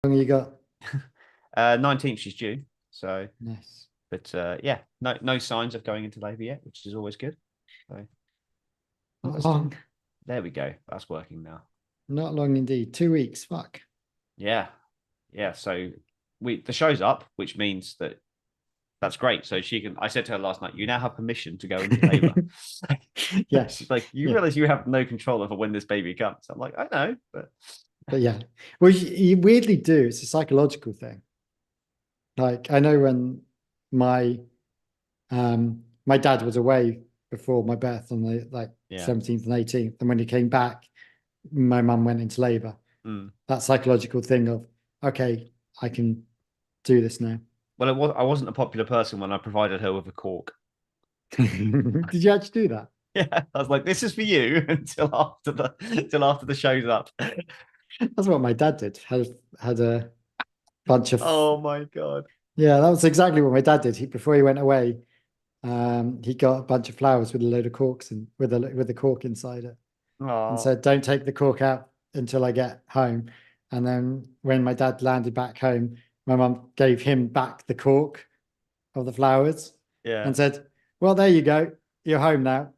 long you got? 19th she's due. So, Nice. but yeah, no signs of going into labour yet, which is always good. So, Not long. There we go. That's working now. Not long indeed. 2 weeks. Fuck. Yeah, yeah. So the show's up, which means that's great. So she can. I said to her last night, "You now have permission to go into labour." Yeah. She's like, "You Yeah. realize you have no control over when this baby comes." I'm like, "I know, but yeah. Well, you weirdly do. It's a psychological thing. Like I know when my my dad was away before my birth on the 17th and 18th, and when he came back, my mum went into labour. That psychological thing of, okay, I can do this now. Well, I wasn't a popular person when I provided her with a cork. Did you actually do that? Yeah, I was like, "This is for you until after the show's up." That's what my dad did. Had a bunch of. Oh my god! Yeah, that was exactly what my dad did. Before he went away, he got a bunch of flowers with a load of corks and with a cork inside it, and said, "Don't take the cork out until I get home." And then when my dad landed back home, my mum gave him back the cork of the flowers, and said, "Well, there you go. You're home now."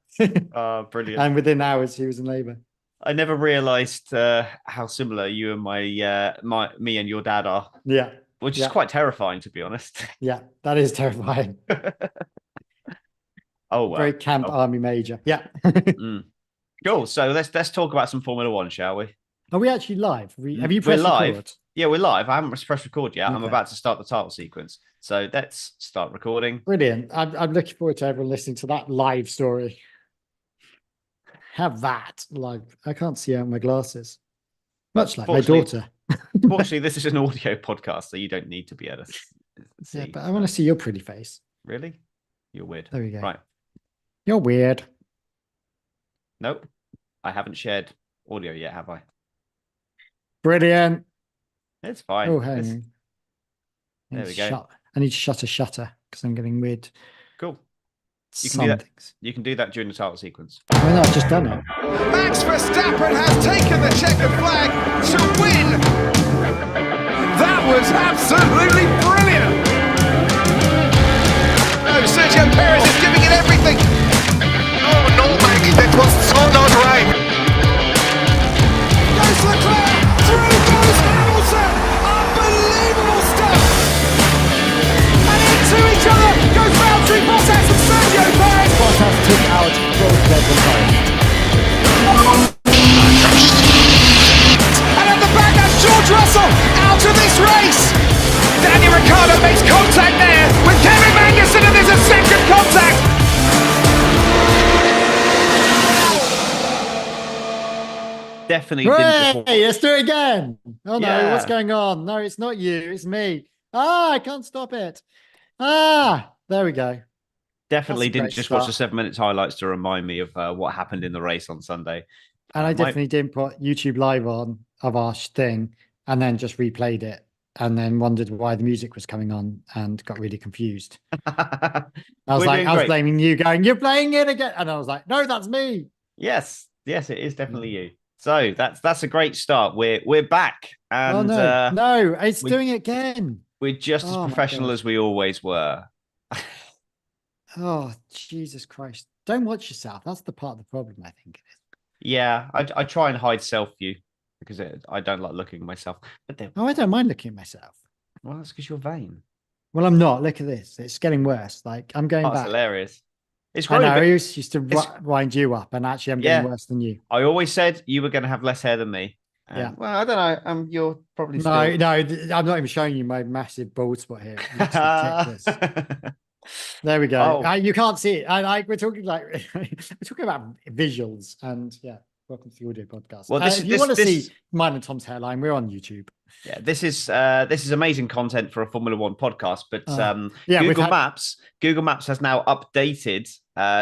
Oh, brilliant! And within hours, he was in labour. I never realised how similar you and me and your dad are. Yeah, which is quite terrifying, to be honest. Yeah, that is terrifying. Oh, well. Very camp army major. Yeah. Cool. So let's talk about some Formula One, shall we? Are we actually live? Have you pressed record? Yeah, we're live. I haven't pressed record yet. Okay. I'm about to start the title sequence. So let's start recording. Brilliant. I'm looking forward to everyone listening to that live story. Have that live. I can't see out my glasses. Much like my daughter. Fortunately, this is an audio podcast, so you don't need to be able to see. Yeah, but I want to see your pretty face. Really? You're weird. There we go. Right. You're weird. Nope. I haven't shared audio yet, have I? Brilliant. It's fine. Oh, hang on. There we go. I need to shut a shutter because I'm getting weird. Cool. You can do that during the title sequence. Oh, no, I've just done it. Max Verstappen has taken the checkered flag to win. That was absolutely brilliant. No, Sergio Perez is giving it everything. Oh no, Maggie, that was so not right. Goes Leclerc, through goes Hamilton. Unbelievable stuff. And into each other goes Valtteri Bottas and Sergio Perez. Bottas took out and at the back, that's George Russell out of this race. Daniel Ricciardo makes contact there with Kevin Magnussen, and there's a second contact. Definitely didn't. Hey, let's do it again. Oh no, what's going on? No, it's not you, it's me. I can't stop it. There we go. Definitely didn't just watch the 7 minutes highlights to remind me of what happened in the race on Sunday. And I definitely didn't put YouTube live on of our thing and then just replayed it and then wondered why the music was coming on and got really confused. I was blaming you, going, "You're playing it again." And I was like, "No, that's me." Yes, it is definitely you. So that's a great start. We're back. And no, it's doing it again. We're just as professional as we always were. Oh, Jesus Christ. Don't watch yourself. That's the part of the problem, I think it is. Yeah, I try and hide self-view because I don't like looking at myself. But I don't mind looking at myself. Well, that's because you're vain. Well, I'm not. Look at this. It's getting worse. Like, I'm going back. That's hilarious. It's great. I used to wind you up, and actually I'm getting worse than you. I always said you were going to have less hair than me. Yeah. Well, I don't know. You're probably no, I'm not even showing you my massive bald spot here. There we go. You can't see it. We're talking about visuals, and welcome to the audio podcast. Well, if you want to see mine and Tom's hairline, we're on YouTube. Yeah, this is amazing content for a Formula One podcast. But Google Maps has now updated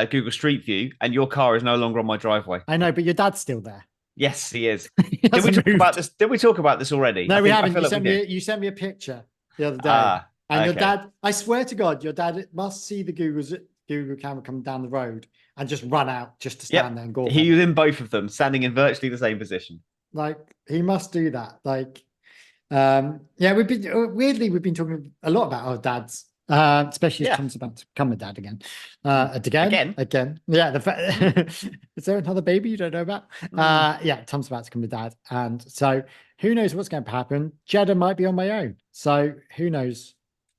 Google Street View, and your car is no longer on my driveway. I know, but your dad's still there. Yes, he is. Did we talk about this already? No, we haven't. You sent me a picture the other day. And your dad, I swear to God, your dad must see the Google camera come down the road and just run out just to stand there and go. He was in both of them, standing in virtually the same position. Like, he must do that. Like, We've been talking a lot about our dads, especially as Tom's about to become a dad again. Again. Yeah. Is there another baby you don't know about? Tom's about to become a dad, and so who knows what's going to happen? Jeddah might be on my own, so who knows?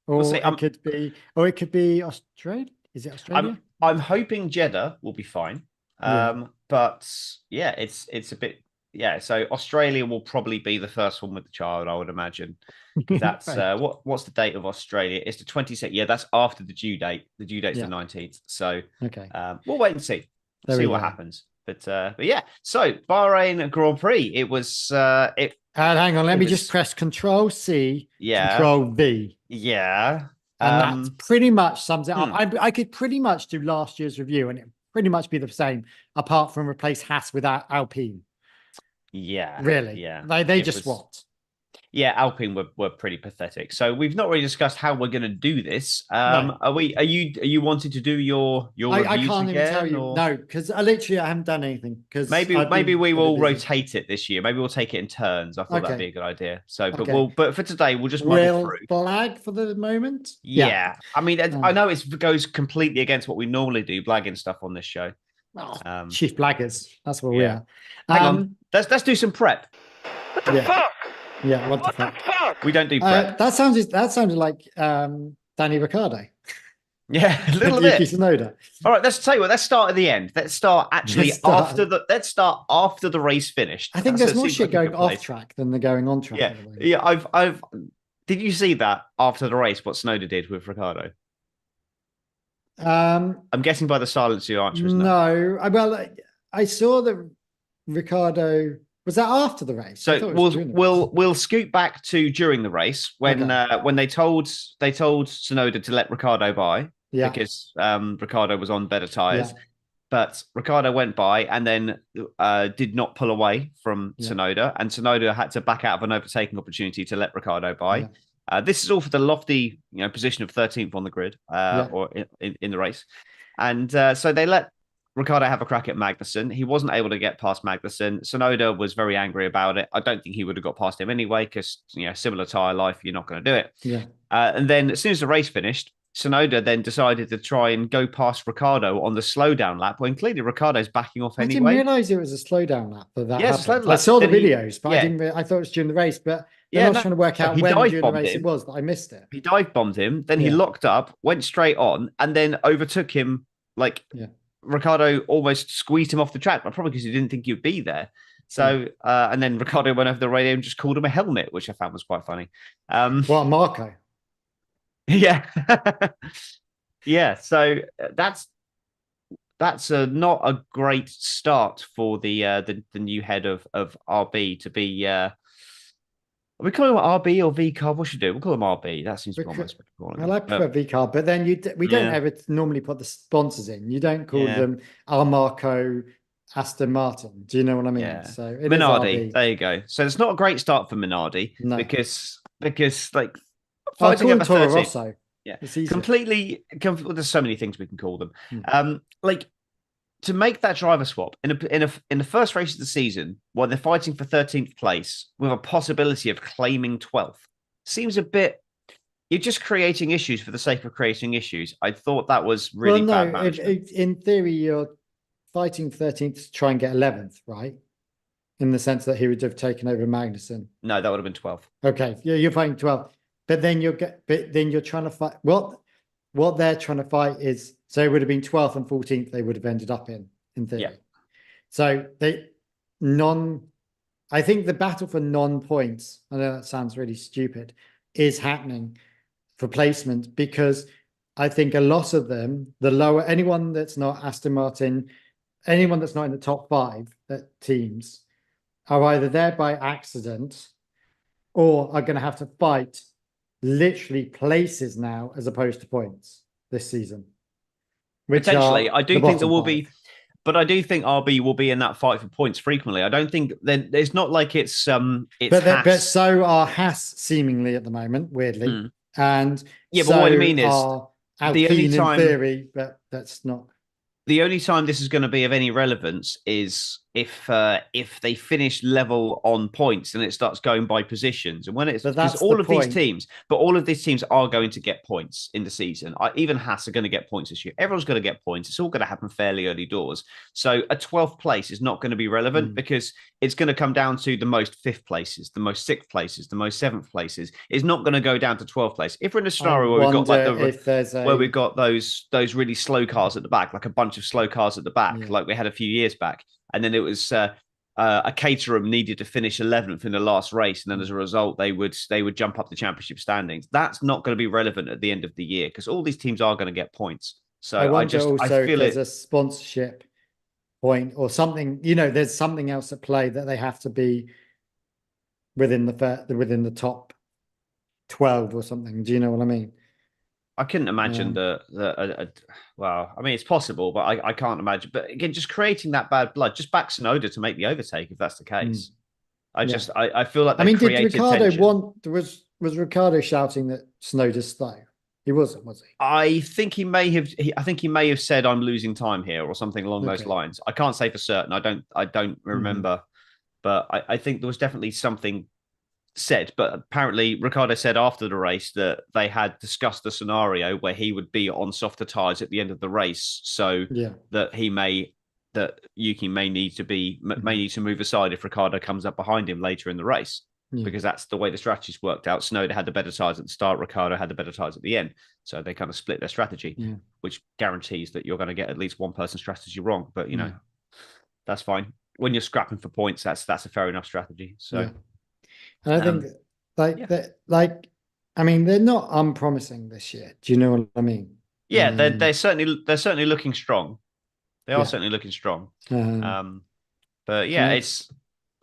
Or it could be Australia. Is it Australia? I'm hoping Jeddah will be fine. But yeah, it's a bit. Yeah, so Australia will probably be the first one with the child, I would imagine. That's what's the date of Australia? It's the 22nd. Yeah, that's after the due date. The due date's the 19th. So we'll wait and see. See what happens. But yeah, so Bahrain Grand Prix. It was hang on, let me just press Control C, Control V. Yeah. And that pretty much sums it up. I could pretty much do last year's review and it pretty much be the same, apart from replace Haas with Alpine. Yeah. Really? Yeah. They just swapped. Yeah, Alpine were pretty pathetic. So we've not really discussed how we're going to do this. Are you wanting to do your reviews I can't again, even tell you. No, because I haven't done anything. Because maybe we will rotate it this year. Maybe we'll take it in turns. I thought that'd be a good idea. So, but for today we'll just muddle through. Blag for the moment. Yeah. I mean, I know it goes completely against what we normally do, blagging stuff on this show. Chief blaggers. That's what we are. Hang on. Let's do some prep. What the fuck? Yeah, what the fuck? We don't do prep. That sounded like Danny Ricciardo. Yeah, a little bit. Yuki Tsunoda. All right, let's tell you what. Let's start at the end. Let's start after the race finished. I think there's more shit going off track than the going on track. Yeah. I've. Did you see that after the race? What Tsunoda did with Ricciardo? I'm guessing by the silence your answer is no. Well, I saw that Ricciardo. Was that after the race? So we'll scoot back to during the race when they told Tsunoda to let Ricciardo by because Ricciardo was on better tires, but Ricciardo went by and then did not pull away from Tsunoda, and Tsunoda had to back out of an overtaking opportunity to let Ricciardo by. This is all for the lofty position of 13th on the grid or in the race, and so they let Ricciardo have a crack at Magnussen. He wasn't able to get past Magnussen. Tsunoda was very angry about it. I don't think he would have got past him anyway because, similar tyre life, you're not going to do it. Yeah. And then as soon as the race finished, Tsunoda then decided to try and go past Ricciardo on the slowdown lap when clearly Ricciardo's backing off anyway. I didn't realise it was a slowdown lap. Slowdown I saw the videos, but I thought it was during the race. But I was trying to work out when during the race it was that I missed it. He dive bombed him. Then he locked up, went straight on, and then overtook him Ricciardo almost squeezed him off the track, but probably because he didn't think he'd be there. So, and then Ricciardo went over the radio and just called him a helmet, which I found was quite funny. What, Marco? Yeah. Yeah. So that's not a great start for the new head of RB to be. Are we calling him RB or V car? What should we do? We'll call him RB. That seems to be almost I like prefer V car, but then we don't ever normally put the sponsors in. You don't call them Marco, Aston Martin. Do you know what I mean? Yeah. So Minardi. There you go. So it's not a great start for Minardi because like fighting over Toro Rosso. Yeah, completely. There's so many things we can call them. Like to make that driver swap in the first race of the season, while they're fighting for 13th place with a possibility of claiming 12th, seems a bit. You're just creating issues for the sake of creating issues. I thought that was really bad management. In theory, you're fighting 13th to try and get 11th, right? In the sense that he would have taken over Magnussen. No, that would have been 12th. Okay, you're fighting 12th, but then you're trying to fight. What they're trying to fight is, so it would have been 12th and 14th they would have ended up in theory. Yeah. So I think the battle for non-points, I know that sounds really stupid, is happening for placement because I think a lot of them, anyone that's not Aston Martin, anyone that's not in the top 5 teams are either there by accident or are going to have to fight literally places now as opposed to points this season. Potentially, I do think there will be, but I do think RB will be in that fight for points frequently. I don't think it's not like it's but so are Haas seemingly at the moment, weirdly, and but what I mean is the only time in theory, but that's not. The only time this is going to be of any relevance is if they finish level on points and it starts going by positions, and when it's because all of these teams are going to get points in the season. Even Haas are going to get points this year. Everyone's going to get points. It's all going to happen fairly early doors. So a 12th place is not going to be relevant because it's going to come down to the most 5th places, the most 6th places, the most 7th places. It's not going to go down to 12th place. If we're in a scenario where we've got those really slow cars at the back, like a bunch of slow cars at the back, like we had a few years back. And then it was a Caterham needed to finish 11th in the last race, and then as a result, they would jump up the championship standings. That's not going to be relevant at the end of the year because all these teams are going to get points. So I feel if there's a sponsorship point or something. There's something else at play that they have to be within the top 12 or something. Do you know what I mean? I couldn't imagine well, I mean, it's possible, but I can't imagine. But again, just creating that bad blood, just back Tsunoda to make the overtake if that's the case. I feel like did Ricciardo was Ricciardo shouting that Tsunoda's slow? He wasn't, was he? I think he may have said I'm losing time here or something along those lines. I can't say for certain. I don't remember, but I think there was definitely something said, but apparently Ricciardo said after the race that they had discussed the scenario where he would be on softer tires at the end of the race, so that Yuki may need to move aside if Ricciardo comes up behind him later in the race, because that's the way the strategies worked out. Tsunoda had the better tires at the start, Ricciardo had the better tires at the end, so they kind of split their strategy, which guarantees that you're going to get at least one person's strategy wrong. But that's fine when you're scrapping for points. That's a fair enough strategy. So. And I think I mean, they're not unpromising this year. Do you know what I mean? Yeah, they're certainly looking strong. They are certainly looking strong. But it's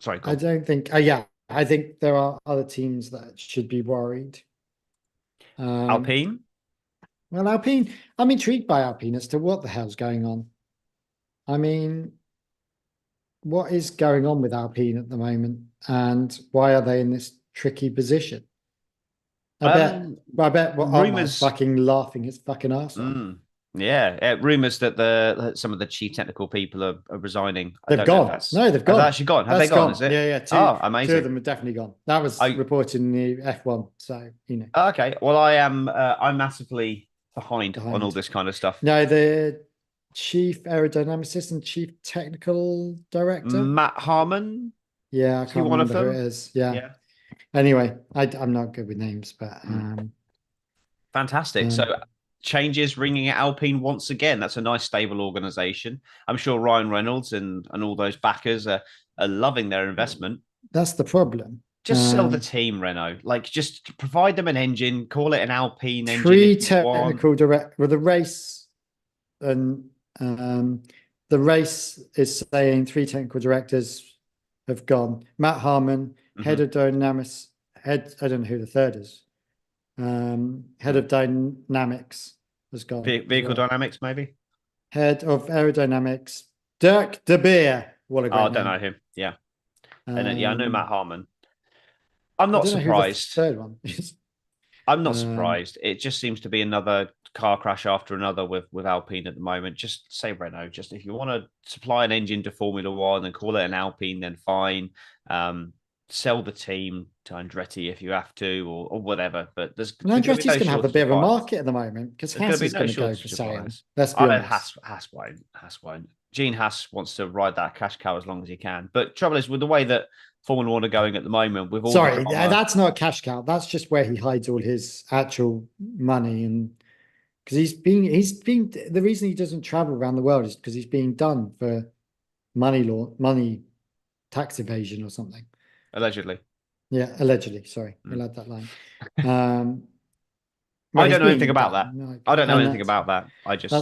sorry. I don't think. I think there are other teams that should be worried. Alpine. Well, Alpine. I'm intrigued by Alpine as to what the hell's going on. I mean, what is going on with Alpine at the moment, and why are they in this tricky position? I bet rumors fucking laughing his fucking ass off. Rumors that some of the chief technical people are resigning. They've gone. No, they've gone. Have they actually gone? Have they gone? Is it? Yeah. Amazing. 2 of them are definitely gone. That was reported in the F1. So Okay. Well, I'm massively behind on all this kind of stuff. No, the chief aerodynamicist and chief technical director, Matt Harmon. Yeah, I can't remember who it is. Yeah. Anyway, I'm not good with names, but fantastic. So changes ringing at Alpine once again. That's a nice stable organization. I'm sure Ryan Reynolds and all those backers are loving their investment. That's the problem. Just sell the team, Renault. Like, just provide them an engine, call it an Alpine engine. 3 technical direct with the race, and the race is saying 3 technical directors have gone. Matt Harmon, head of dynamics, I don't know who the third is. Head of dynamics has gone. Vehicle dynamics, maybe. Head of aerodynamics, Dirk de Beer. What a great I don't know him. Yeah. And then, I know Matt Harmon. I'm not surprised. Third one. I'm not surprised. It just seems to be another car crash after another with Alpine at the moment. Just say Renault. Just if you want to supply an engine to Formula One and call it an Alpine, then fine. Sell the team to Andretti if you have to, or whatever. But Andretti's going to have a bit of a market at the moment because Haas is going to go for sale. Let's be honest. Haas won't. Gene Haas wants to ride that cash cow as long as he can. But trouble is, with the way that Formula One are going at the moment, with all that's not a cash cow. That's just where he hides all his actual money, and because he's being the reason he doesn't travel around the world is because he's being done for money tax evasion or something. Allegedly. Yeah, allegedly. Sorry, I like that line. I don't know anything about that. I don't know anything about that. I just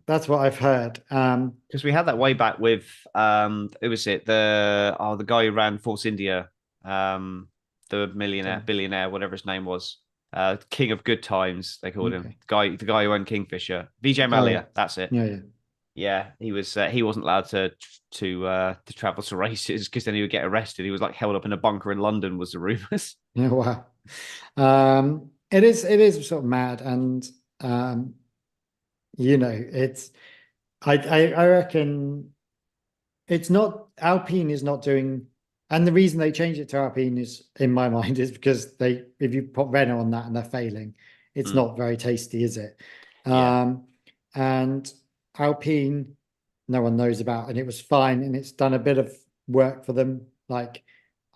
that's what I've heard. Because we had that way back with who was it? The guy who ran Force India, the billionaire, whatever his name was, King of Good Times, they called him. The guy who owned Kingfisher, Vijay Mallya. That's it. Yeah. He was. He wasn't allowed to travel to races because then he would get arrested. He was like held up in a bunker in London. Was the rumors? Yeah. Wow. It is sort of mad, and it's. I reckon it's not, Alpine is not doing, and the reason they changed it to Alpine is, in my mind, is because if you put Renault on that and they're failing, it's not very tasty, is it? Yeah. And Alpine, no one knows about, and it was fine, and it's done a bit of work for them. Like,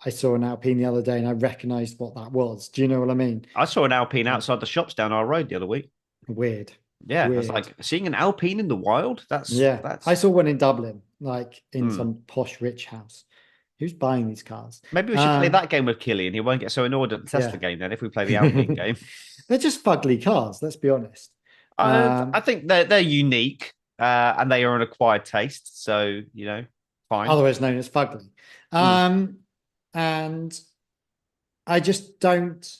I saw an Alpine the other day and I recognized what that was. Do you know what I mean? I saw an Alpine outside the shops down our road the other week. Weird. Yeah, Weird. it's like seeing an Alpine in the wild. That's I saw one in Dublin, like in some posh rich house. Who's buying these cars? Maybe we should play that game with Killian. He won't get so annoyed at the Tesla game then if we play the Alpine game. They're just fugly cars, let's be honest. I think they're unique and they are an acquired taste. So, fine. Otherwise known as fugly. And I just don't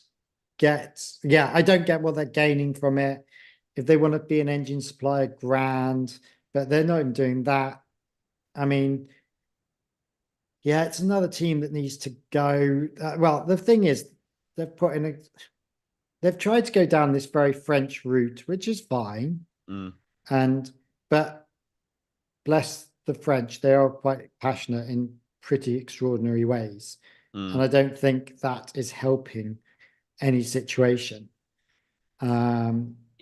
get, I don't get what they're gaining from it. If they want to be an engine supplier, grand, but they're not even doing that. I mean, it's another team that needs to go. Well, the thing is, they've tried to go down this very French route, which is fine. But bless the French, they are quite passionate in pretty extraordinary ways. And I don't think that is helping any situation.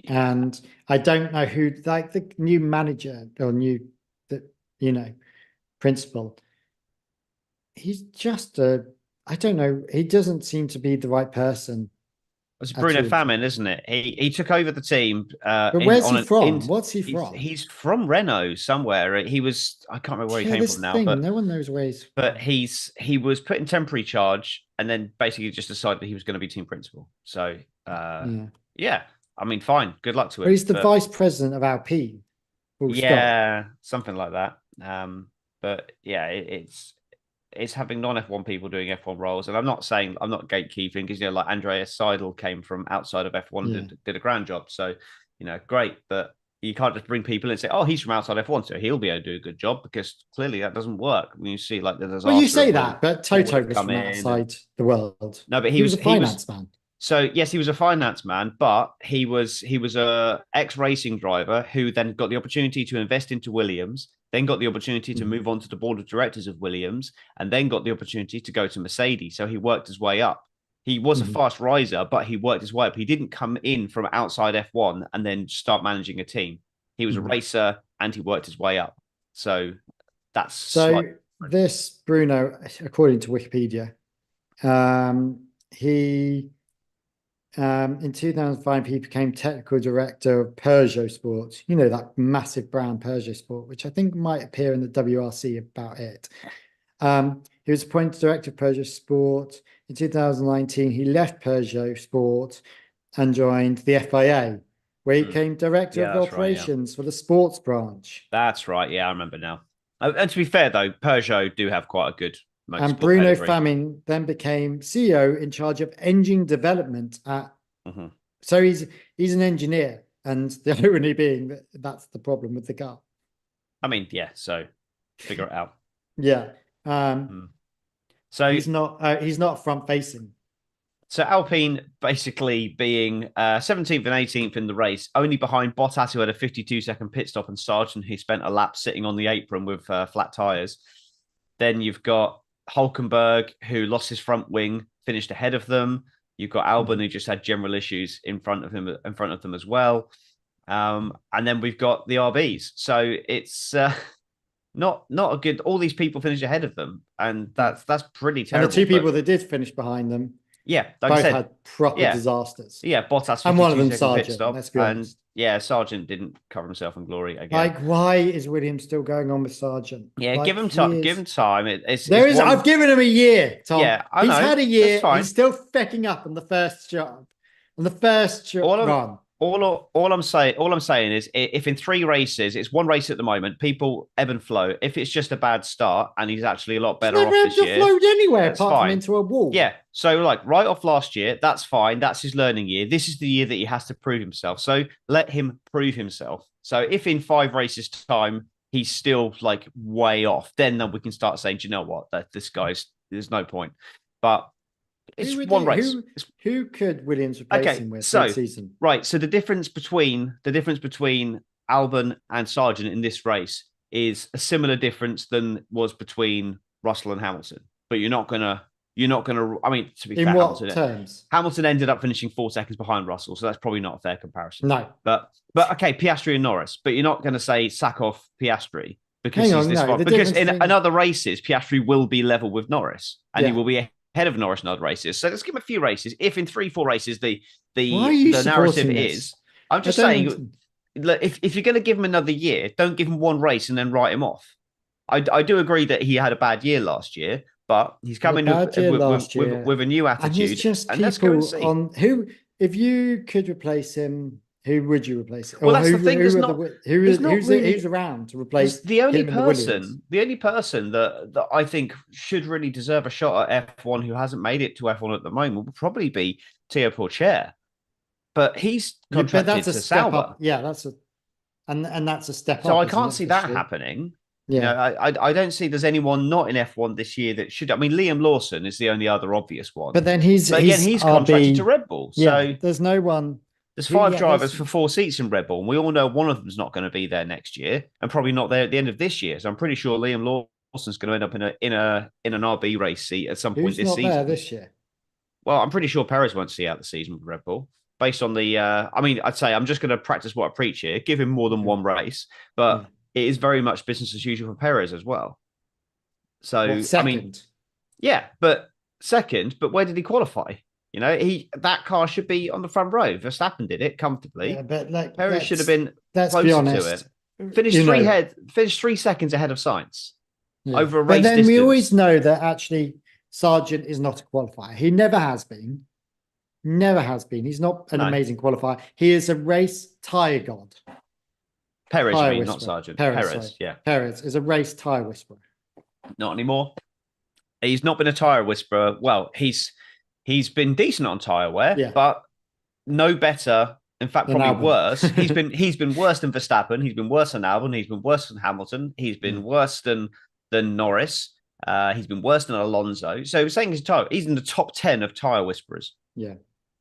And I don't know who, like the new manager or principal, he's just I don't know. He doesn't seem to be the right person. It's Bruno Famine, isn't it? He took over the team. But where's he from? What's he from? He's from Renault somewhere. I can't remember where he came from now. But no one knows where he's from. But he was put in temporary charge and then basically just decided that he was going to be team principal. So yeah. I mean, fine. Good luck to him. But he's the vice president of Alpine. Something like that. But yeah, it's having non-F1 people doing F1 roles. And I'm not gatekeeping because, like Andreas Seidel came from outside of F1 and did a grand job. So, great. But you can't just bring people in and say, oh, he's from outside F1, so he'll be able to do a good job, because clearly that doesn't work. When you see like the disaster. Well, you say that, but Toto was from outside the world. No, but he was a finance man. So yes, he was a finance man, but he was a ex-racing driver who then got the opportunity to invest into Williams, then got the opportunity to move on to the board of directors of Williams, and then got the opportunity to go to Mercedes. So he worked his way up. He was a fast riser, but he worked his way up. He didn't come in from outside F1 and then start managing a team. He was a racer and he worked his way up. So that's this Bruno, according to Wikipedia, he in 2005 he became technical director of Peugeot Sport. You know, that massive brand Peugeot Sport, which I think might appear in the WRC about it. He was appointed director of Peugeot Sport. In 2019, he left Peugeot Sport and joined the FIA, where he became director of operations for the sports branch. That's right. Yeah, I remember now. And to be fair, though, Peugeot do have quite a good motorsport and Bruno Famine then became CEO in charge of engine development at. So he's an engineer, and the irony being that that's the problem with the car. I mean, yeah. So figure it out. Yeah. So he's not front facing. So Alpine basically being 17th and 18th in the race, only behind Bottas, who had a 52-second pit stop, and Sargent, who spent a lap sitting on the apron with flat tyres. Then you've got Hulkenberg, who lost his front wing, finished ahead of them. You've got Albon, who just had general issues in front of them as well. And then we've got the RBs. So it's not a good. All these people finished ahead of them, and that's pretty terrible. And the two people that did finish behind them, like both had proper disasters. Yeah, Bottas, and one of them Sargent. Let's be honest. Sargent didn't cover himself in glory again. Like, why is Williams still going on with Sargent? Yeah, give him time. Give him time. I've given him a year, Tom. Yeah, I know. He's had a year. He's still fecking up on the first job, on the first run. All I'm saying is, if in 3 races, it's 1 race at the moment, people ebb and flow. If it's just a bad start and he's actually a lot better off this year, flowed anywhere apart from into a wall. Yeah, so like right off last year, that's fine. That's his learning year. This is the year that he has to prove himself. So let him prove himself. So if in 5 races time he's still like way off, then we can start saying, do you know what, that this guy's, there's no point. But it's 1 race. Who could Williams replace him with this season? Right. So the difference between Albon and Sargent in this race is a similar difference than was between Russell and Hamilton. But you're not gonna. I mean, to be fair, in what terms? Hamilton ended up finishing 4 seconds behind Russell, so that's probably not a fair comparison. No, but okay, Piastri and Norris, but you're not going to say sack off Piastri because Hang on, he's this far. Because in other races, Piastri will be level with Norris, and he will be ahead of Norris in other races. So let's give him a few races. If in 3-4 races the narrative is, I'm just saying, if you're going to give him another year, don't give him one race and then write him off. I do agree that he had a bad year last year. But he's coming with a new attitude. And it's just people who, if you could replace him, who would you replace? Well, that's the thing. Who's around to replace the only person? The only person that I think should really deserve a shot at F1 who hasn't made it to F1 at the moment would probably be Teo Pourchaire. But he's contracted to Sauber. Yeah, that's a step up. So I can't see that happening. Yeah, I don't see there's anyone not in F1 this year that should. I mean, Liam Lawson is the only other obvious one. But then he's contracted to Red Bull. So there's no one. There's 5 drivers for 4 seats in Red Bull, and we all know one of them's not going to be there next year, and probably not there at the end of this year. So I'm pretty sure Liam Lawson's going to end up in an RB race seat at some point this season. There this year? Well, I'm pretty sure Perez won't see out the season with Red Bull. Based on the, I'd say I'm just going to practice what I preach here. Give him more than one race, but. It is very much business as usual for Perez as well. So, second. But where did he qualify? That car should be on the front row. Verstappen did it comfortably. Yeah, but Perez should have been closer to it. Finished 3 seconds ahead of Sainz over a race But then distance. we always know that actually Sargent is not a qualifier. He never has been. He's not an amazing qualifier. He is a race tyre god. Perez, not Sargent. Perez, yeah. Perez is a race tyre whisperer. Not anymore. He's not been a tyre whisperer. Well, he's been decent on tyre wear, but no better. In fact, probably worse. He's been worse than Verstappen. He's been worse than Albon. He's been worse than Hamilton. He's been worse than Norris. He's been worse than Alonso. So saying he's in the top 10 of tyre whisperers. Yeah.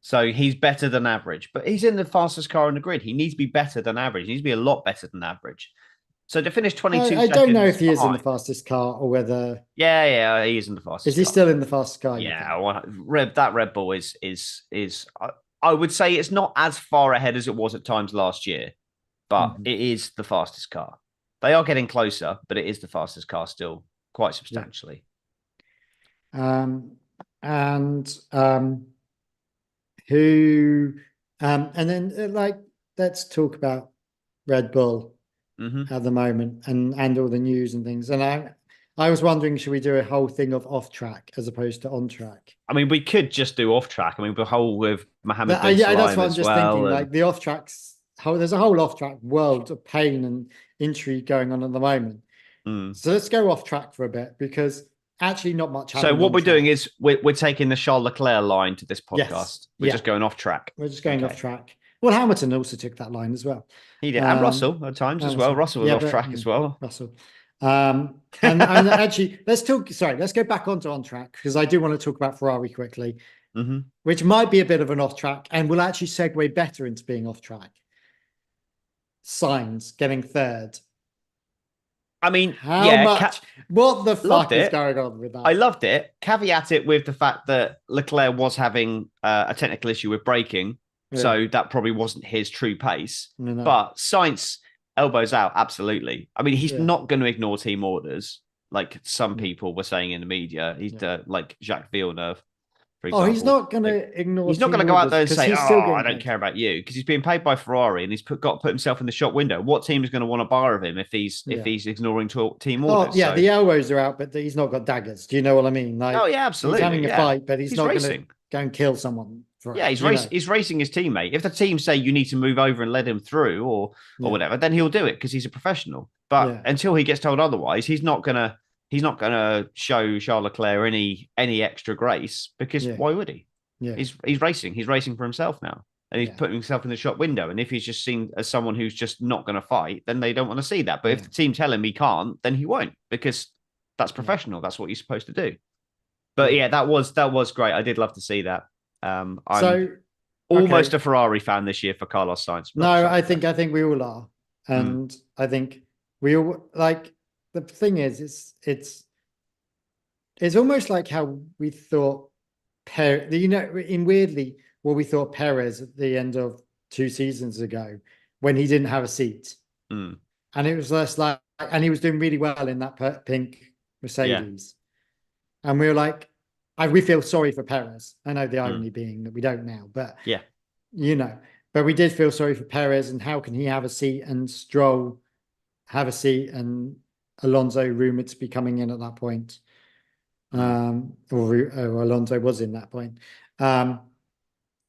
So he's better than average, but he's in the fastest car in the grid. He needs to be better than average. He needs to be a lot better than average. So to finish 22 seconds. I don't know if he is in the fastest car or whether. Yeah, he is in the fastest. Is he still in the fastest car? Yeah, that Red Bull is. I would say it's not as far ahead as it was at times last year, but it is the fastest car. They are getting closer, but it is the fastest car still, quite substantially. And then let's talk about Red Bull at the moment and all the news and things. And I was wondering, should we do a whole thing of off track as opposed to on track? I mean, we could just do off track. I mean, the whole with Mohammed bin that's what I'm just thinking. And... Like the off tracks, there's a whole off track world of pain and intrigue going on at the moment. So let's go off track for a bit because actually not much. So what we're doing is we're taking the Charles Leclerc line to this podcast. Yes. We're just going off track. We're just going off track. Well, Hamilton also took that line as well. He did, and Russell at times as well. Russell was off track as well. Russell. And actually, let's go back onto on track because I do want to talk about Ferrari quickly, which might be a bit of an off track and will actually segue better into being off track. Sainz getting third. I mean, how much? What the fuck is going on with that? I loved it. Caveat it with the fact that Leclerc was having a technical issue with braking, so that probably wasn't his true pace. No. But Sainz elbows out, absolutely. I mean, he's not going to ignore team orders like some people were saying in the media. He's like Jacques Villeneuve. For example. He's not going to ignore. He's not going to go out there and say, I don't care about you, because he's being paid by Ferrari and he's got to put himself in the shop window. What team is going to want to buy of him if he's ignoring team orders? The elbows are out, but he's not got daggers. Do you know what I mean? Like, absolutely. He's having a fight, but he's not going to go and kill someone. He's racing his teammate. If the team say you need to move over and let him through or whatever, then he'll do it because he's a professional. But until he gets told otherwise, he's not gonna show Charles Leclerc any extra grace because why would he? Yeah. He's racing. He's racing for himself now. And he's putting himself in the shop window. And if he's just seen as someone who's just not going to fight, then they don't want to see that. But if the team tell him he can't, then he won't, because that's professional. That's what you're supposed to do. But that was great. I did love to see that. I'm almost a Ferrari fan this year for Carlos Sainz. No, I think we all are. And I think we all like the thing is it's almost like how we thought in weirdly what we thought Perez at the end of 2 seasons ago when he didn't have a seat. Mm. And it was less like, and he was doing really well in that pink Mercedes. Yeah. And we were like, we feel sorry for Perez. I know the irony being that we don't now, but but we did feel sorry for Perez and how can he have a seat and Stroll have a seat and Alonso rumored to be coming in at that point. Or Alonso was in that point. And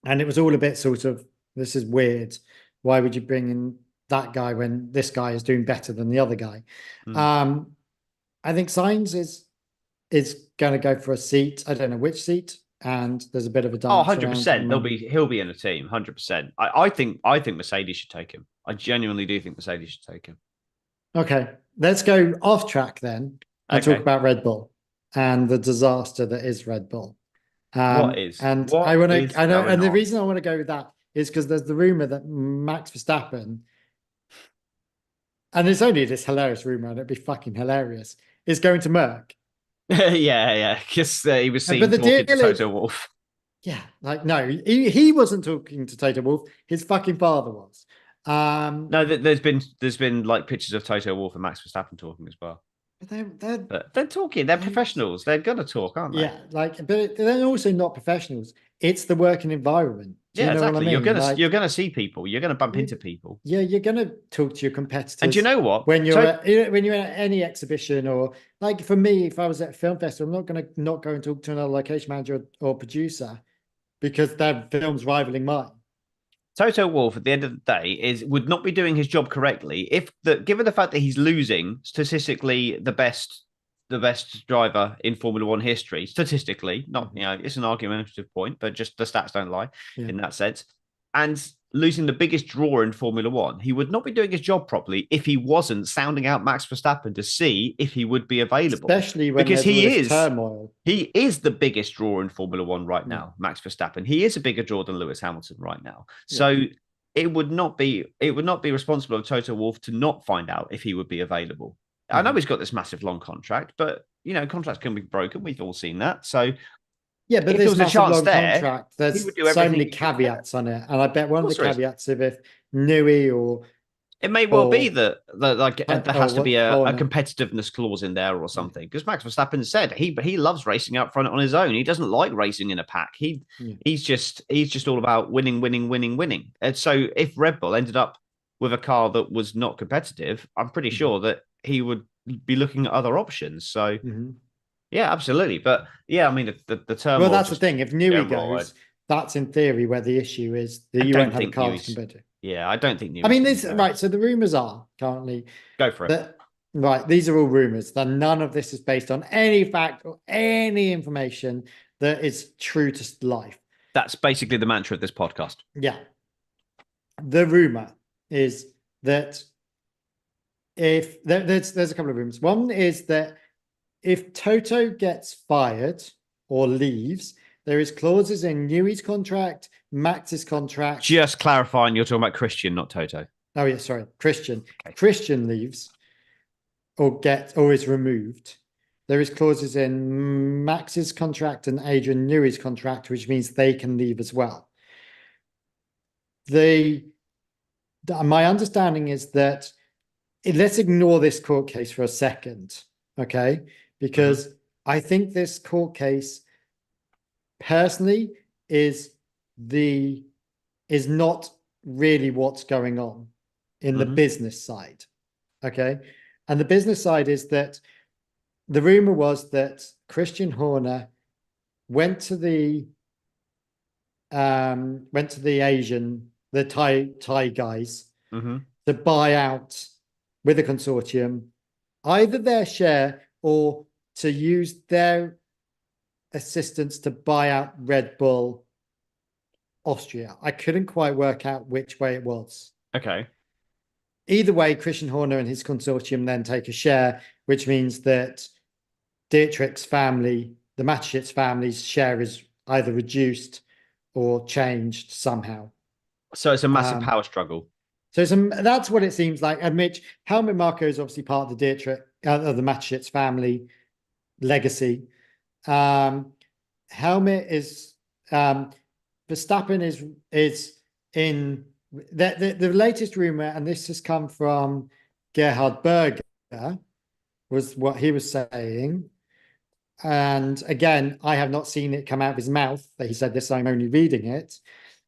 it was all a bit sort of, this is weird. Why would you bring in that guy when this guy is doing better than the other guy? I think Sainz is going to go for a seat. I don't know which seat, and there's a bit of a dance. 100%. He'll be in a team. 100%. I think Mercedes should take him. I genuinely do think Mercedes should take him. Okay, let's go off track then and talk about Red Bull and the disaster that is Red Bull. What is? And the reason I want to go with that is because there's the rumor that Max Verstappen, and it's only this hilarious rumor, and it'd be fucking hilarious, is going to Merck. yeah, because he was seen talking to Toto Wolff. Yeah, like no, he wasn't talking to Toto Wolff. His fucking father was. No, there's been like pictures of Toto Wolff and Max Verstappen talking as well. They're talking. They're professionals. They're gonna talk, aren't they? Yeah, but they're also not professionals. It's the working environment. Do you know exactly. What I mean? You're gonna see people. You're gonna bump into people. Yeah, you're gonna talk to your competitors. And do you know what? When you're at any exhibition, or like for me, if I was at a film festival, I'm not gonna not go and talk to another location manager or producer because their film's rivaling mine. Toto Wolff, at the end of the day, would not be doing his job correctly given the fact that he's losing statistically the best driver in Formula One history. Statistically, not it's an argumentative point, but just the stats don't lie in that sense. And losing the biggest drawer in Formula One, he would not be doing his job properly if he wasn't sounding out Max Verstappen to see if he would be available. Especially when because he is turmoil. He is the biggest drawer in Formula One right now, Max Verstappen. He is a bigger draw than Lewis Hamilton right now. So it would not be responsible of Toto Wolff to not find out if he would be available. I know he's got this massive long contract, but contracts can be broken. We've all seen that. So yeah, but this massive long contract, there's so many caveats on it, and I bet one of the caveats if Newey or it may well be that there has to be a competitiveness clause in there or something. Because Max Verstappen said he loves racing out front on his own. He doesn't like racing in a pack. He's just all about winning. And so if Red Bull ended up with a car that was not competitive, I'm pretty sure that he would be looking at other options. So yeah, absolutely. But yeah, I mean the term. Well, that's the thing. If Newey goes, that's in theory where the issue is that you won't have a car to compare to. Yeah, I don't think Newey. I mean, this right. So the rumors are currently go for it. Right, these are all rumors. That none of this is based on any fact or any information that is true to life. That's basically the mantra of this podcast. Yeah. The rumor is that if there's a couple of rumors. One is that if Toto gets fired or leaves, there is clauses in Newey's contract, Max's contract. Just clarifying, you're talking about Christian, not Toto. Oh yeah, sorry, Christian. Okay. Christian leaves or is removed. There is clauses in Max's contract and Adrian Newey's contract, which means they can leave as well. My understanding is that let's ignore this court case for a second, okay? Because I think this court case personally is not really what's going on in the business side, okay? And the business side is that the rumor was that Christian Horner went to the Asian, the Thai guys to buy out with a consortium, either their share or to use their assistance to buy out Red Bull Austria. I couldn't quite work out which way it was. Okay. Either way, Christian Horner and his consortium then take a share, which means that Dietrich's family, the Mateschitz family's share is either reduced or changed somehow. So it's a massive power struggle. So that's what it seems like. And Mitch, Helmut Marko is obviously part of the Dietrich, of the Mateschitz family legacy. Helmut is Verstappen is in the latest rumor, and this has come from Gerhard Berger, was what he was saying. And again, I have not seen it come out of his mouth that he said this, I'm only reading it,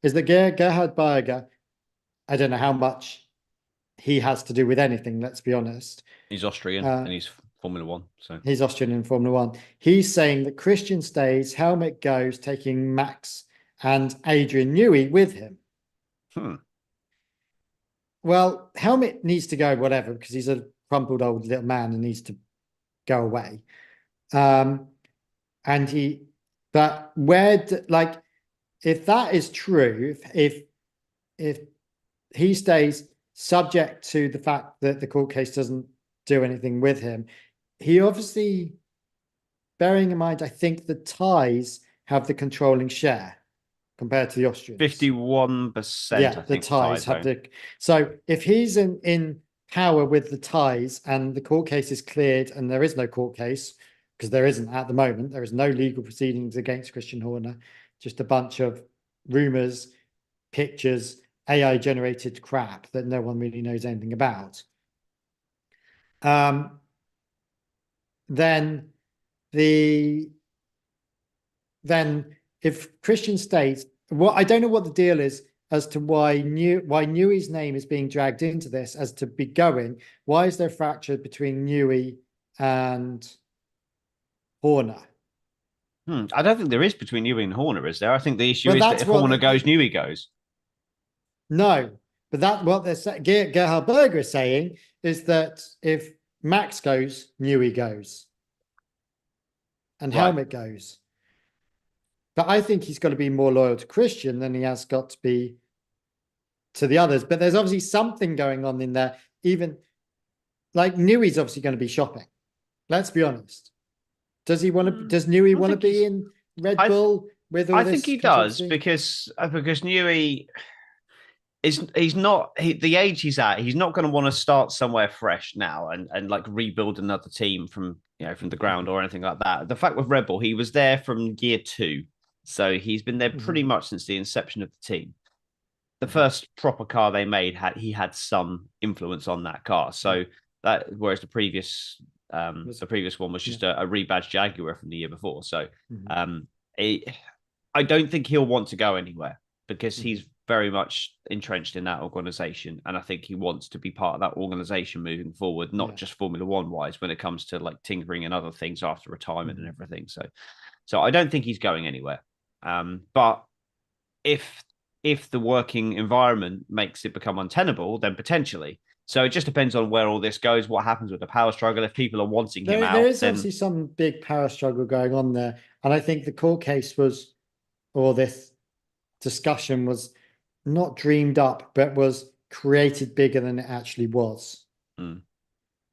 is that Gerhard Berger, I don't know how much he has to do with anything, let's be honest. He's Austrian and he's Formula One. So he's Austrian in Formula One. He's saying that Christian stays, Helmut goes, taking Max and Adrian Newey with him. Well, Helmut needs to go, whatever, because he's a crumpled old little man and needs to go away. But if that is true, if he stays subject to the fact that the court case doesn't do anything with him, he obviously, bearing in mind, I think the ties have the controlling share compared to the Austrians. 51%. Yeah, the ties have the. So if he's in power with the ties and the court case is cleared, and there is no court case, because there isn't at the moment, there is no legal proceedings against Christian Horner, just a bunch of rumors, pictures, AI generated crap that no one really knows anything about. Then if Christian states, I don't know what the deal is as to why Newey's name is being dragged into this as to be going. Why is there a fracture between Newey and Horner? I don't think there is between Newey and Horner, is there? I think the issue is that if Horner goes, Newey goes. No, but what Gerhard Berger is saying is that if Max goes, Newey goes, and Helmut goes. But I think he's got to be more loyal to Christian than he has got to be to the others. But there's obviously something going on in there. Even like Newey's obviously going to be shopping. Let's be honest. Does Newey want to be in Red Bull with all this? I think he does because Newey the age he's at, he's not going to want to start somewhere fresh now and like rebuild another team from the ground or anything like that. The fact with Red Bull, he was there from year 2. So he's been there pretty much since the inception of the team. The first proper car they made he had some influence on that car. So whereas the previous one was just a rebadged Jaguar from the year before. So I don't think he'll want to go anywhere because he's very much entrenched in that organization, and I think he wants to be part of that organization moving forward, not just Formula One wise when it comes to like tinkering and other things after retirement and everything. So I don't think he's going anywhere. But if the working environment makes it become untenable, then potentially. So it just depends on where all this goes, what happens with the power struggle. If people are wanting him out, there is obviously some big power struggle going on there, and I think the court case this discussion was not dreamed up, but was created bigger than it actually was,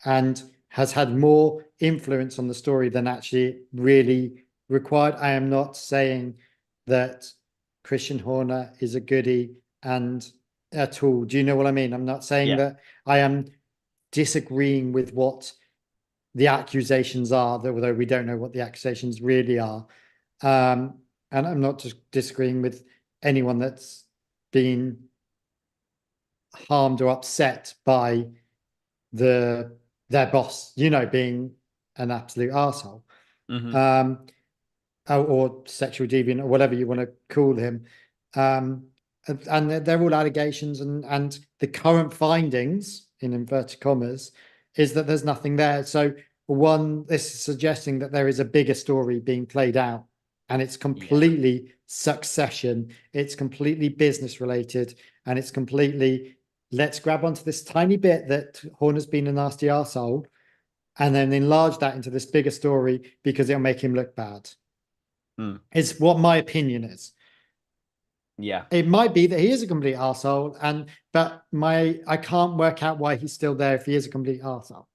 and has had more influence on the story than actually really required. I am not saying that Christian Horner is a goodie and at all. Do you know what I mean? I'm not saying that I am disagreeing with what the accusations are, although we don't know what the accusations really are. And I'm not just disagreeing with anyone that's been harmed or upset by their boss, being an absolute arsehole. Or sexual deviant or whatever you want to call him. And they're all allegations, and the current findings, in inverted commas, is that there's nothing there. So this is suggesting that there is a bigger story being played out, and it's completely succession, it's completely business related, and it's completely, let's grab onto this tiny bit that Horner's been a nasty arsehole, and then enlarge that into this bigger story because it'll make him look bad. It's what my opinion is. Yeah, it might be that he is a complete arsehole, but I can't work out why he's still there if he is a complete arsehole.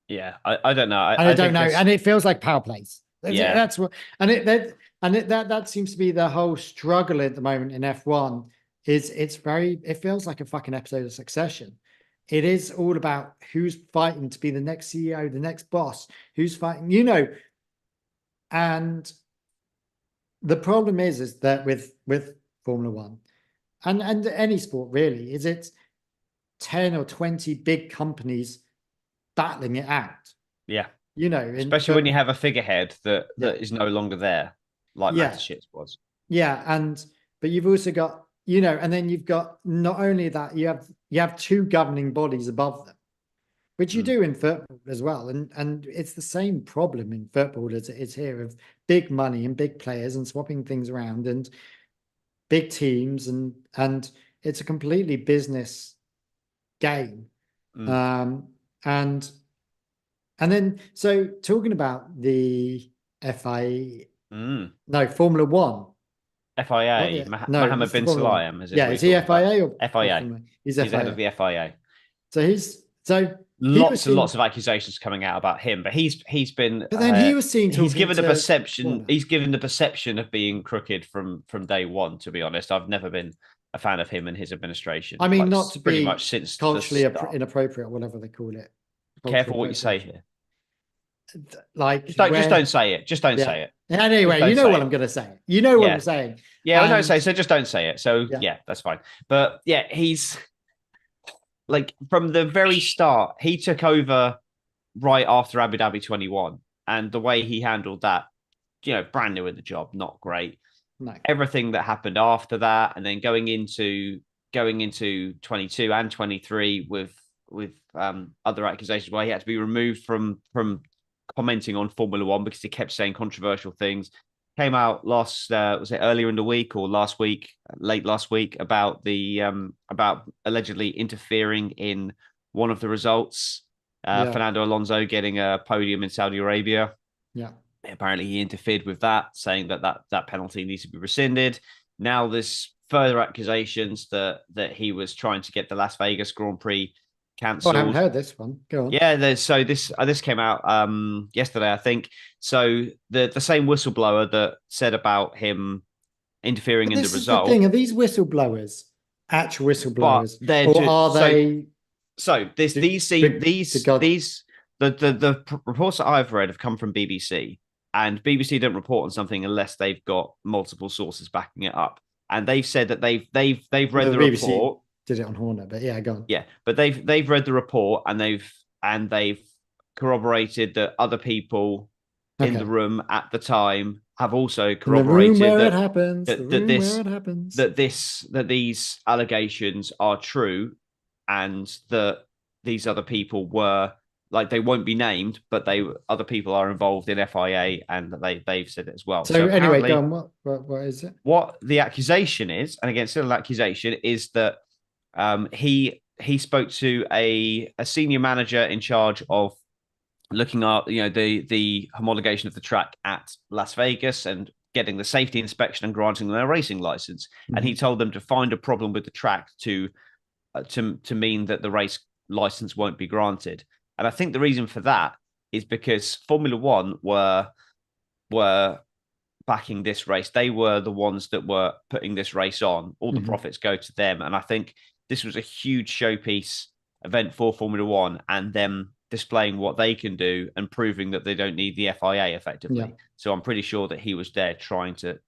Yeah, I don't know. I don't know, and it feels like power plays. That's what, that seems to be the whole struggle at the moment in F1. it feels like a fucking episode of Succession. It is all about who's fighting to be the next CEO, the next boss, who's fighting, and the problem is that with Formula One and any sport really, is it's 10 or 20 big companies battling it out. Yeah. Especially when you have a figurehead that is no longer there, like Matashits was. Yeah, but you've also got, and then you've got not only that, you have two governing bodies above them, which you do in football as well. And it's the same problem in football as it is here, of big money and big players and swapping things around and big teams, and it's a completely business game. And then, so talking about the FIA, no, Formula One. FIA, Mohammed bin Sulayem, is it? Yeah, is he FIA or FIA? He's the head of the FIA. So lots and lots of accusations coming out about him, but he's been. But then he was seen. He's given the perception. He's given the perception of being crooked from day one. To be honest, I've never been a fan of him and his administration. I mean, not to pretty be much since culturally inappropriate, whatever they call it. Careful what you say here. Like, just don't say it. Just don't say it. Anyway, you know what I'm going to say. You know what I'm saying. Yeah, I don't say so. Just don't say it. So yeah, that's fine. But yeah, he's like, from the very start, he took over right after Abu Dhabi 21, and the way he handled that, brand new in the job, not great. No. Everything that happened after that, and then going into 22 and 23 with other accusations where he had to be removed from commenting on Formula One because he kept saying controversial things. Came out was it earlier in the week or late last week, about the about allegedly interfering in one of the results. Fernando Alonso getting a podium in Saudi Arabia. Yeah. Apparently he interfered with that, saying that penalty needs to be rescinded. Now there's further accusations that he was trying to get the Las Vegas Grand Prix cancelled. I haven't heard this one. Go on. Yeah, this came out yesterday, I think. So the same whistleblower that said about him interfering in the result. The thing, are these whistleblowers actual whistleblowers, the reports that I've read have come from BBC, and BBC don't report on something unless they've got multiple sources backing it up. And they've said that they've read the BBC report. Did it on Horner, but yeah, go on. Yeah, but they've read the report, and they've corroborated that other people in the room at the time have also corroborated that these allegations are true, and that these other people were, like, they won't be named, but other people are involved in FIA, and they've said it as well. So anyway, go on. What is it? What the accusation is, and again, still an accusation, is that he spoke to a senior manager in charge of looking at the homologation of the track at Las Vegas and getting the safety inspection and granting them a racing license. Mm-hmm. And he told them to find a problem with the track to mean that the race license won't be granted. And I think the reason for that is because Formula One were backing this race. They were the ones that were putting this race on. All the profits go to them. And I think this was a huge showpiece event for Formula One, and them displaying what they can do and proving that they don't need the FIA effectively. Yeah. So I'm pretty sure that he was there trying to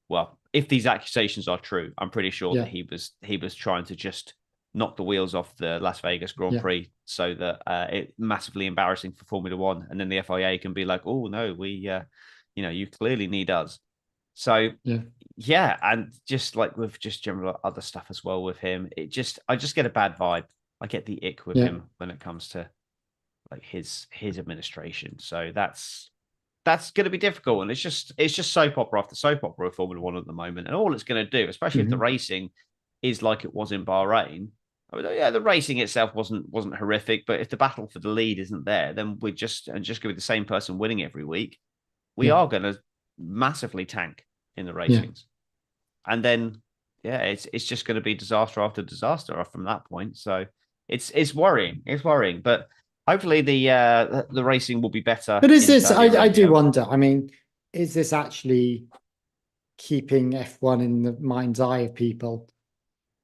well, if these accusations are true, I'm pretty sure that he was trying to just knock the wheels off the Las Vegas Grand Prix, so that it's massively embarrassing for Formula One, and then the FIA can be like, oh no, we you clearly need us. So and just like with just general other stuff as well with him, I just get a bad vibe. I get the ick with him when it comes to like his administration. So that's going to be difficult, and it's just soap opera after soap opera with Formula One at the moment, and all it's going to do, especially if the racing is like it was in Bahrain. I mean, yeah, the racing itself wasn't horrific, but if the battle for the lead isn't there, then we're just going to be the same person winning every week. We are going to massively tank in the racings, and then it's just going to be disaster after disaster from that point. So it's worrying. It's worrying, but hopefully the racing will be better. But is this? I do wonder. I mean, is this actually keeping F1 in the mind's eye of people.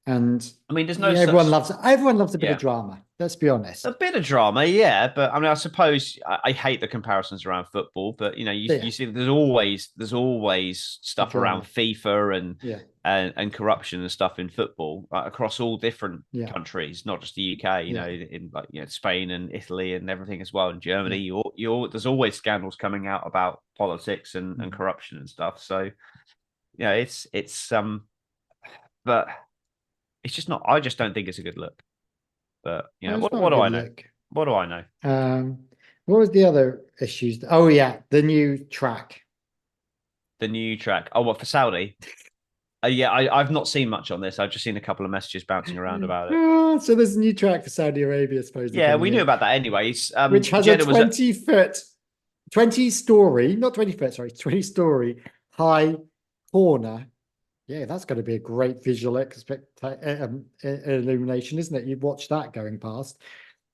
And I mean, there's no everyone loves a bit of drama. Let's be honest. A bit of drama, yeah, but I mean, I suppose I hate the comparisons around football, but you see, there's always stuff around FIFA and corruption and stuff in football across all different countries, not just the UK. You know, in Spain and Italy and everything as well. In Germany, there's always scandals coming out about politics and corruption and stuff. So, it's but it's just not. I just don't think it's a good look. But what do I know? What do I know? What was the other issues? Oh yeah, the new track. The new track. Oh, what for Saudi? I've not seen much on this. I've just seen a couple of messages bouncing around about it. Oh, so there's a new track for Saudi Arabia, supposedly. Yeah, we knew about that anyways. Which has a 20-story high corner. Yeah, that's going to be a great visual illumination, isn't it? You'd watch that going past.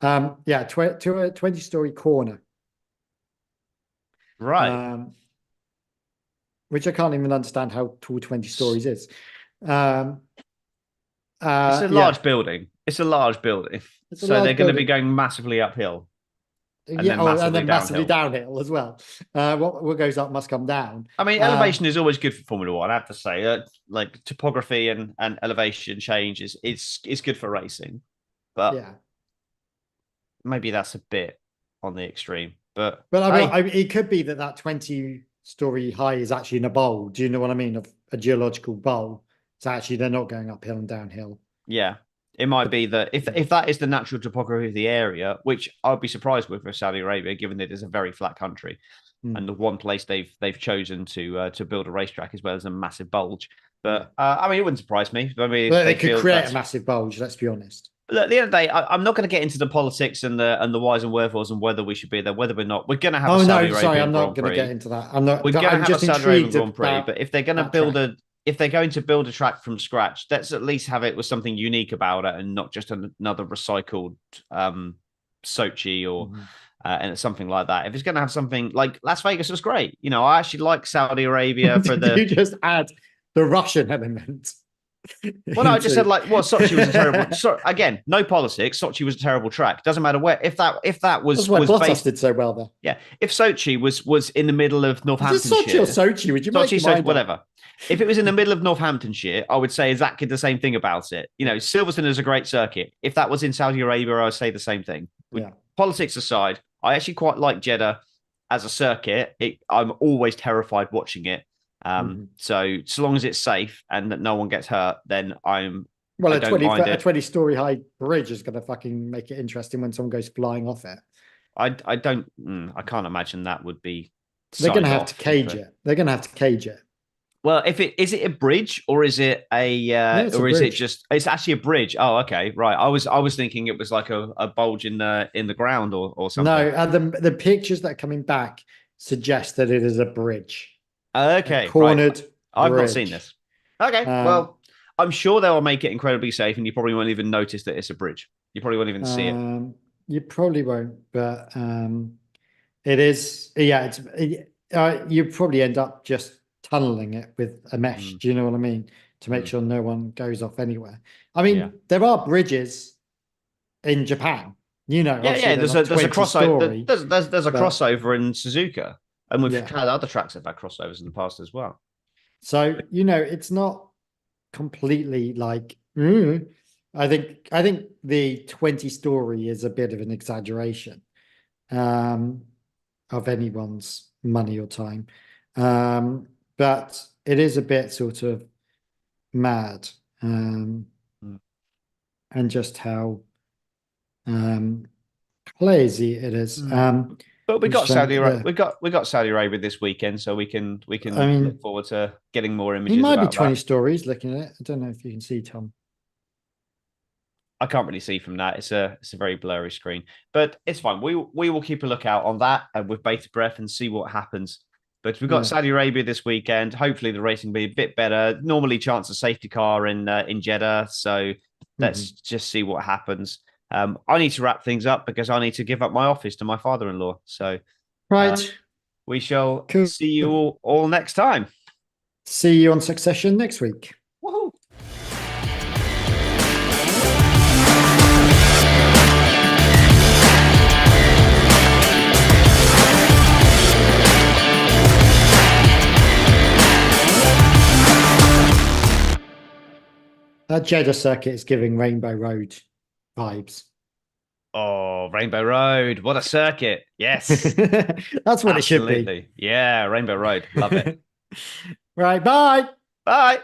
To a 20-story corner. Right. Which I can't even understand how tall 20 stories is. It's a large building. It's a large building. So they're going to be going massively uphill. And then massively downhill as well. What goes up must come down. I mean, elevation is always good for Formula One. I have to say, like topography and elevation change is good for racing, but maybe that's a bit on the extreme. But I mean, it could be that 20-story high is actually in a bowl. Do you know what I mean? Of a geological bowl. So actually, they're not going uphill and downhill. Yeah. It might be that if that is the natural topography of the area, which I'd be surprised with for Saudi Arabia, given that it's a very flat country, and the one place they've chosen to build a racetrack as well as a massive bulge. But I mean, it wouldn't surprise me. I mean, they could create a massive bulge. Let's be honest. Look, at the end of the day, I'm not going to get into the politics and the whys and wherefores and whether we should be there, whether we're not. We're going to have a Saudi Arabian Grand Prix. I'm not going to get into that. I'm not. We're going to have a Saudi Arabian Grand Prix, but if they're going to if they're going to build a track from scratch, let's at least have it with something unique about it and not just another recycled Sochi or and something like that. If it's going to have something like Las Vegas was great. I actually like Saudi Arabia for the. You just add the Russian element. Well, no, I just said Sochi was a terrible. Again, no politics. Sochi was a terrible track. Doesn't matter where. If that was that's why Bottas did so well there. Yeah, if Sochi was in the middle of Northamptonshire, Sochi or Sochi? Would you Sochi, whatever. If it was in the middle of Northamptonshire, I would say exactly the same thing about it. Silverstone is a great circuit. If that was in Saudi Arabia, I would say the same thing. Politics aside, I actually quite like Jeddah as a circuit. I'm always terrified watching it. So long as it's safe and that no one gets hurt, then I'm. Well, a 20-story high bridge is going to fucking make it interesting when someone goes flying off it. I can't imagine that would be. They're going to have to cage it. They're going to have to cage it. Well, is it a bridge or is it is it just? It's actually a bridge. Oh, okay, right. I was thinking it was like a bulge in the ground or something. No, the pictures that are coming back suggest that it is a bridge. Okay, cornered. Right. I've not seen this. Okay, well, I'm sure they will make it incredibly safe, and you probably won't even notice that it's a bridge. You probably won't even see it. You probably won't, but it is. Yeah, you probably end up just tunneling it with a mesh. Do you know what I mean? To make sure no one goes off anywhere. I mean, there are bridges in Japan. There's a crossover. There's a crossover in Suzuka. And we've had other tracks that have had crossovers in the past as well. So, it's not completely like, I think the 20-story is a bit of an exaggeration of anyone's money or time. But it is a bit sort of mad. And just how crazy it is. But we got Saudi Arabia. We got Saudi Arabia this weekend, so we can look forward to getting more images. It might be 20 stories. Looking at it, I don't know if you can see, Tom. I can't really see from that. It's a very blurry screen, but it's fine. We will keep a lookout on that and with bated breath and see what happens. But we've got Saudi Arabia this weekend. Hopefully, the racing will be a bit better. Normally, chance of safety car in Jeddah. So let's just see what happens. I need to wrap things up because I need to give up my office to my father-in-law. So, right, we shall see you all next time. See you on Succession next week. Woohoo! That Jeddah circuit is giving Rainbow Road vibes. Oh, Rainbow Road. What a circuit. Yes. That's what it should be. Yeah, Rainbow Road. Love it. Right, bye. Bye.